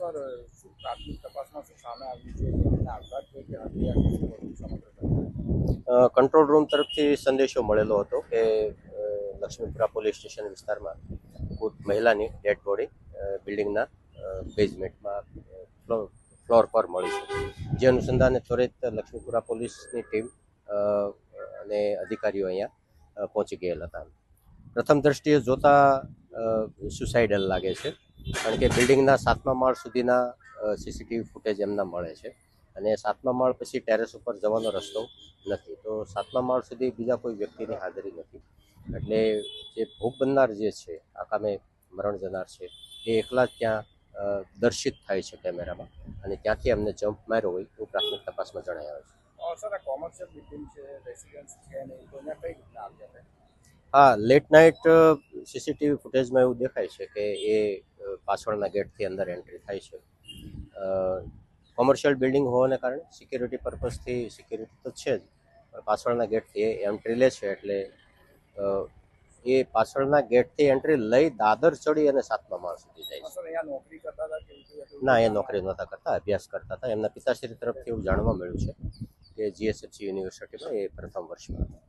Sir શું પ્રાથમિક તપાસમાં શું સામે આવ્યું છે કે આપઘાત છે કે હત્યા છે શું હતું સમગ્ર ઘટના? કંટ્રોલ રૂમ તરફથી સંદેશો મળેલો હતો કે લક્ષ્મીપુરા પોલીસ સ્ટેશન વિસ્તારમાં કોઈ મહિલાની ડેડ બોડી બિલ્ડિંગના બેઝમેન્ટમાં ફ્લોર પર મળી છે. જે અનુસંધાને ત્વરિત લક્ષ્મીપુરા પોલીસની ટીમ અને અધિકારીઓ અહીંયા પહોંચી ગયેલ હતા. પ્રથમ દ્રષ્ટિએ જોતા સુસાઇડલ લાગે છે, કારણ કે બિલ્ડિંગના 7મા માળ સુધીના સીસીટીવી ફૂટેજ એમના મળે છે અને 7મા માળ પછી ટેરેસ ઉપર જવાનો રસ્તો નથી, તો 7મા માળ સુધી બીજા કોઈ વ્યક્તિની હાજરી નથી. એટલે જે ભોગ બનનાર જે છે, આ કામે મરણ જનાર છે, એ એકલા જ ત્યાં દર્શિત થાય છે કેમેરામાં, અને ત્યાંથી અમને જમ્પ માર્યો હોય એવું પ્રાથમિક તપાસમાં જણાય આવે છે. સર આ કોમર્શિયલ બિલ્ડિંગ છે, રેસિડેન્સ છે નહીં, તો અહીંયા કઈ રીતના આવ્યા હતા? હા, લેટ નાઇટ સીસીટીવી ફૂટેજમાં એવું દેખાય છે કે એ પાછળના ગેટથી અંદર એન્ટ્રી થાય છે. કોમર્શિયલ બિલ્ડિંગ હોવાને કારણે સિક્યુરિટી પર્પઝથી સિક્યુરિટી તો છે જ, પણ પાછળના ગેટથી એ એન્ટ્રી લે છે, એટલે એ પાછળના ગેટથી એન્ટ્રી લઈ દાદર ચડી અને 7મા માળ સુધી જાય છે. સર અહીંયા નોકરી કરતા હતા કે એવું હતું? ના, એ નોકરી નહોતા કરતા, અભ્યાસ કરતા હતા. એમના પિતાશ્રી તરફથી એવું જાણવા મળ્યું છે કે GSFC યુનિવર્સિટીમાં એ પ્રથમ વર્ષમાં હતા.